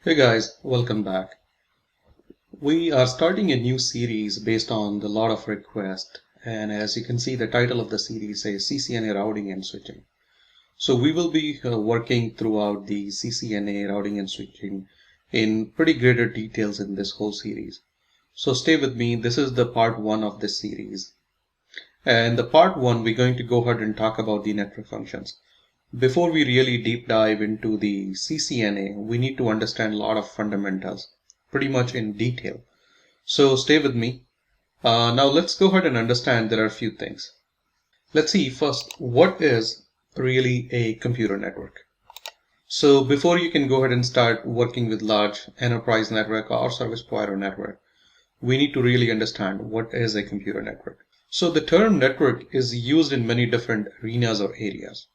Hey guys, welcome back. We are starting a new series based on the lot of requests, and as you can see, the title of the series says CCNA routing and switching. So we will be working throughout the CCNA routing and switching in pretty greater details in this whole series. So stay with me. This is the part one of this series. And the part one, we're going to go ahead and talk about the network functions. Before we really deep dive into the CCNA, we need to understand a lot of fundamentals, pretty much in detail. So stay with me. Now let's go ahead and understand there are a few things. Let's see first, what is really a computer network? So before you can go ahead and start working with large enterprise network or service provider network, we need to really understand what is a computer network. So the term network is used in many different arenas or areas.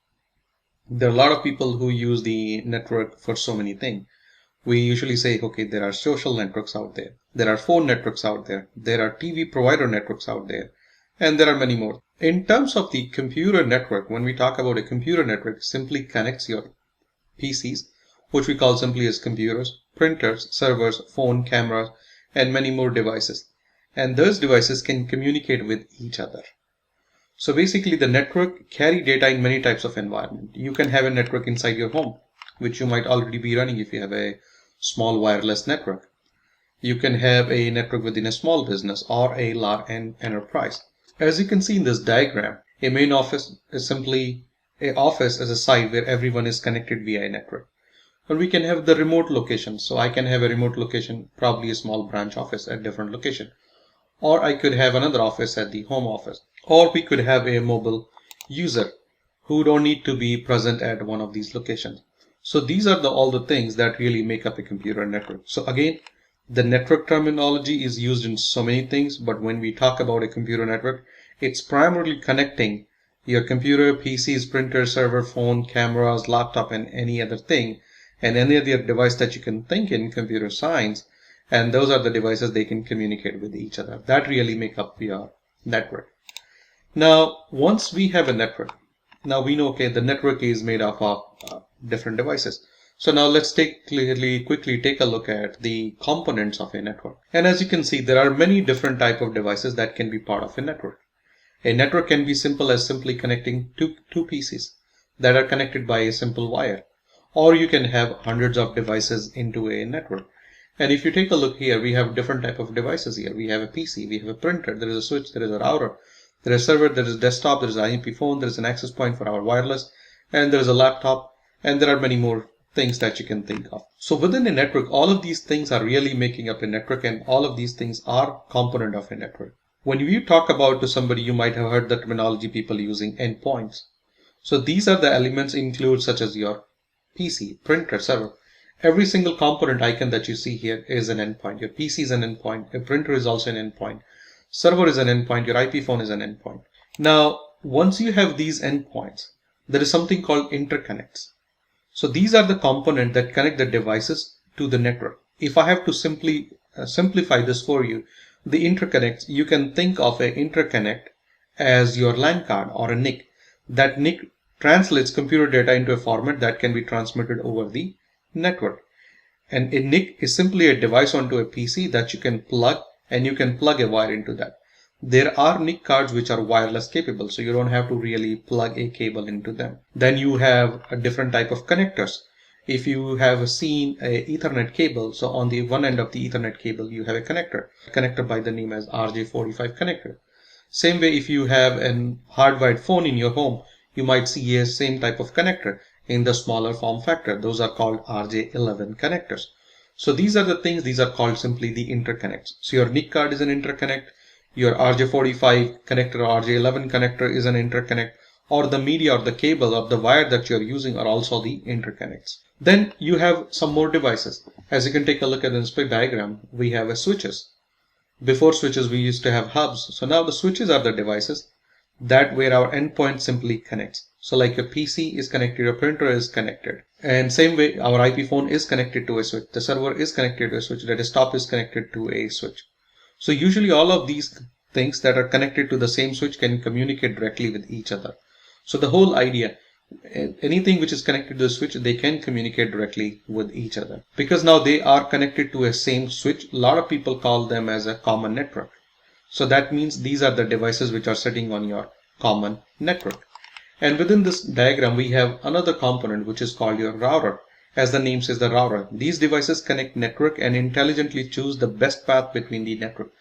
There are a lot of people who use the network for so many things. We usually say, okay, there are social networks out there. There are phone networks out there. There are TV provider networks out there. And there are many more. In terms of the computer network, when we talk about a computer network, simply connects your PCs, which we call simply as computers, printers, servers, phone, cameras, and many more devices. And those devices can communicate with each other. So basically the network carry data in many types of environment. You can have a network inside your home, which you might already be running if you have a small wireless network. You can have a network within a small business or a large enterprise. As you can see in this diagram, a main office is simply an office as a site where everyone is connected via a network. Or we can have the remote location. So I can have a remote location, probably a small branch office at different location. Or I could have another office at the home office. Or we could have a mobile user who don't need to be present at one of these locations. So these are all the things that really make up a computer network. So again, the network terminology is used in so many things, but when we talk about a computer network, it's primarily connecting your computer, PCs, printer, server, phone, cameras, laptop, and any other thing, and any other device that you can think in computer science. And those are the devices they can communicate with each other. That really make up your network. Now, once we have a network, now we know, okay, the network is made up of different devices. So now let's quickly take a look at the components of a network. And as you can see, there are many different type of devices that can be part of a network. A network can be simple as simply connecting two PCs that are connected by a simple wire. Or you can have hundreds of devices into a network. And if you take a look here, we have different type of devices here. We have a PC, we have a printer, there is a switch, there is a router, there is a server, there is a desktop, there is an IP phone, there is an access point for our wireless, and there is a laptop, and there are many more things that you can think of. So within a network, all of these things are really making up a network, and all of these things are component of a network. When you talk about to somebody, you might have heard the terminology people using endpoints. So these are the elements include such as your PC, printer, server. Every single component icon that you see here is an endpoint. Your PC is an endpoint. Your printer is also an endpoint. Server is an endpoint. Your IP phone is an endpoint. Now, once you have these endpoints, there is something called interconnects. So these are the components that connect the devices to the network. If I have to simplify this for you, the interconnects, you can think of an interconnect as your LAN card or a NIC. That NIC translates computer data into a format that can be transmitted over the network. And a NIC is simply a device onto a PC that you can plug, and you can plug a wire into that. There are NIC cards which are wireless capable, so you don't have to really plug a cable into them. Then you have a different type of connectors. If you have seen a Ethernet cable, so on the one end of the Ethernet cable you have a connector by the name as RJ45 connector. Same way, if you have an hardwired phone in your home, you might see a same type of connector in the smaller form factor. Those are called RJ11 connectors. So these are the things, these are called simply the interconnects. So your NIC card is an interconnect, your RJ45 connector or RJ11 connector is an interconnect, or the media or the cable or the wire that you're using are also the interconnects. Then you have some more devices. As you can take a look at this diagram, we have a switches. Before switches, we used to have hubs. So now the switches are the devices that where our endpoint simply connects. So like your PC is connected, your printer is connected. And same way, our IP phone is connected to a switch. The server is connected to a switch. The desktop is connected to a switch. So usually all of these things that are connected to the same switch can communicate directly with each other. So the whole idea, anything which is connected to the switch, they can communicate directly with each other. Because now they are connected to a same switch, a lot of people call them as a common network. So that means these are the devices which are sitting on your common network. And within this diagram, we have another component which is called your router. As the name says, the router. These devices connect network and intelligently choose the best path between the network.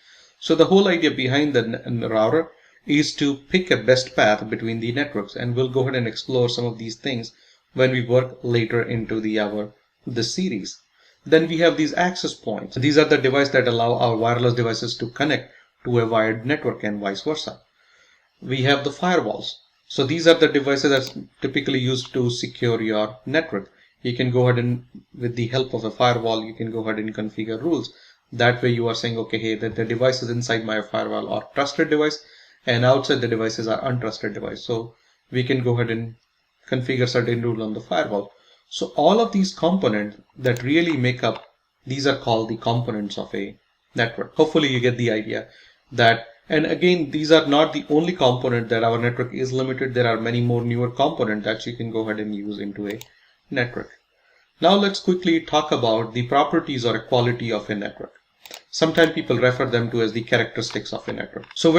So the whole idea behind the router is to pick a best path between the networks, and we'll go ahead and explore some of these things when we work later into this series. Then we have these access points. These are the devices that allow our wireless devices to connect to a wired network and vice versa. We have the firewalls. So these are the devices that's typically used to secure your network. You can go ahead and, with the help of a firewall, you can go ahead and configure rules. That way you are saying, okay, hey, that the devices inside my firewall are trusted device, and outside the devices are untrusted device. So we can go ahead and configure certain rule on the firewall. So all of these components that really make up, these are called the components of a network. Hopefully you get the idea that, and again, these are not the only component that our network is limited. There are many more newer components that you can go ahead and use into a network. Now let's quickly talk about the properties or quality of a network. Sometimes people refer them to as the characteristics of a network. So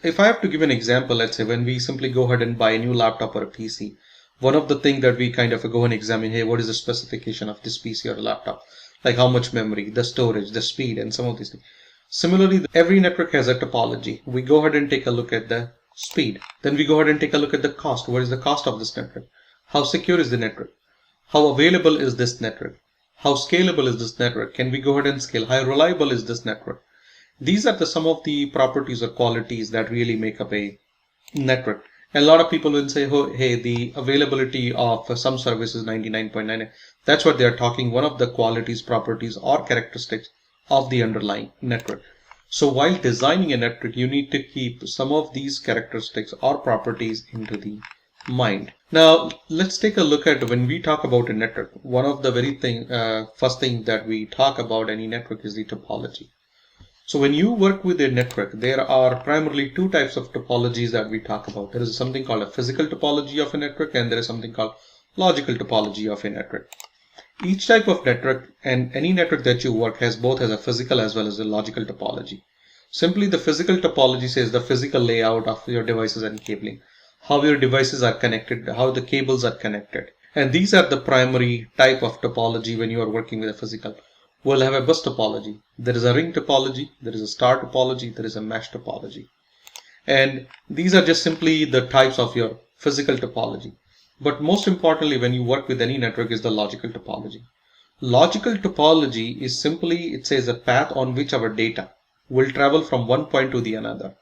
if I have to give an example, let's say when we simply go ahead and buy a new laptop or a PC, one of the things that we kind of go and examine, hey, what is the specification of this PC or laptop? Like how much memory, the storage, the speed, and some of these things. Similarly, every network has a topology. We go ahead and take a look at the speed. Then we go ahead and take a look at the cost. What is the cost of this network? How secure is the network? How available is this network? How scalable is this network? Can we go ahead and scale? How reliable is this network? These are some of the properties or qualities that really make up a network. And a lot of people will say, oh, hey, the availability of some service is 99.99. That's what they're talking. One of the qualities, properties, or characteristics of the underlying network. So while designing a network, you need to keep some of these characteristics or properties into the mind. Now let's take a look at when we talk about a network. One of the first thing that we talk about any network is the topology. So when you work with a network, there are primarily two types of topologies that we talk about. There is something called a physical topology of a network, and there is something called logical topology of a network. Each type of network and any network that you work has both a physical as well as a logical topology. Simply the physical topology says the physical layout of your devices and cabling, how your devices are connected, how the cables are connected. And these are the primary type of topology when you are working with a physical. We'll have a bus topology. There is a ring topology, there is a star topology, there is a mesh topology. And these are just simply the types of your physical topology. But most importantly, when you work with any network is the logical topology. Logical topology is simply, it says a path on which our data will travel from one point to the another.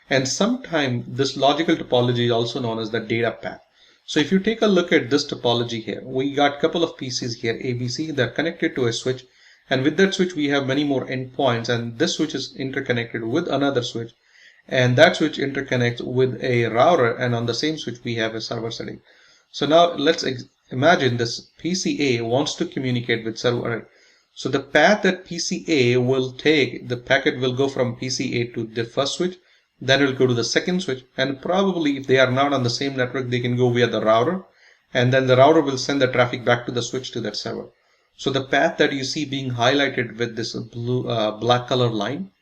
And sometimes this logical topology is also known as the data path. So if you take a look at this topology here, we got a couple of pieces here, ABC, that are connected to a switch. And with that switch, we have many more endpoints, and this switch is interconnected with another switch. And that switch interconnects with a router, and on the same switch, we have a server setting. So now let's imagine this PCA wants to communicate with server. So the path that PCA will take, the packet will go from PCA to the first switch, then it will go to the second switch, and probably if they are not on the same network, they can go via the router, and then the router will send the traffic back to the switch to that server. So the path that you see being highlighted with this black color line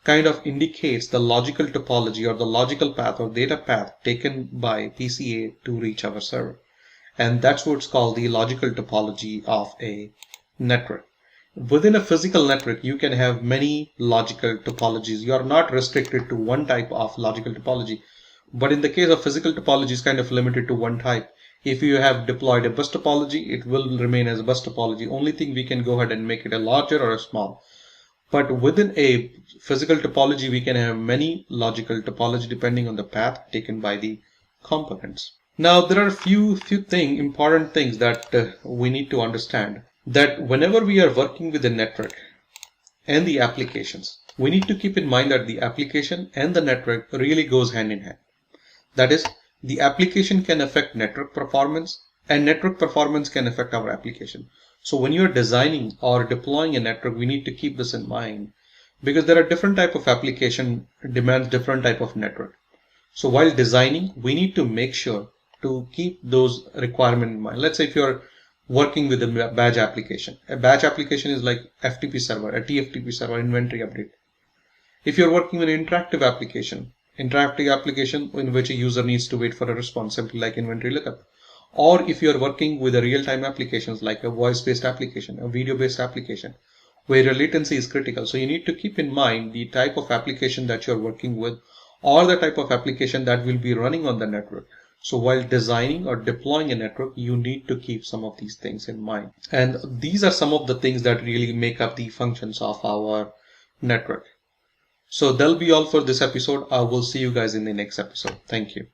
kind of indicates the logical topology or the logical path or data path taken by PCA to reach our server. And that's what's called the logical topology of a network. Within a physical network, you can have many logical topologies. You are not restricted to one type of logical topology. But in the case of physical topology, it's kind of limited to one type. If you have deployed a bus topology, it will remain as a bus topology. Only thing we can go ahead and make it a larger or a small. But within a physical topology, we can have many logical topology depending on the path taken by the components. Now, there are a few important things that we need to understand. That whenever we are working with a network and the applications, we need to keep in mind that the application and the network really goes hand in hand. That is, the application can affect network performance, and network performance can affect our application. So when you're designing or deploying a network, we need to keep this in mind, because there are different type of application demands different type of network. So while designing, we need to make sure to keep those requirements in mind. Let's say if you're working with a batch application. A batch application is like FTP server, a TFTP server, inventory update. If you're working with an interactive application in which a user needs to wait for a response, simply like inventory lookup. Or if you're working with a real-time applications like a voice-based application, a video-based application, where your latency is critical. So you need to keep in mind the type of application that you're working with or the type of application that will be running on the network. So while designing or deploying a network, you need to keep some of these things in mind. And these are some of the things that really make up the functions of our network. So that'll be all for this episode. I will see you guys in the next episode. Thank you.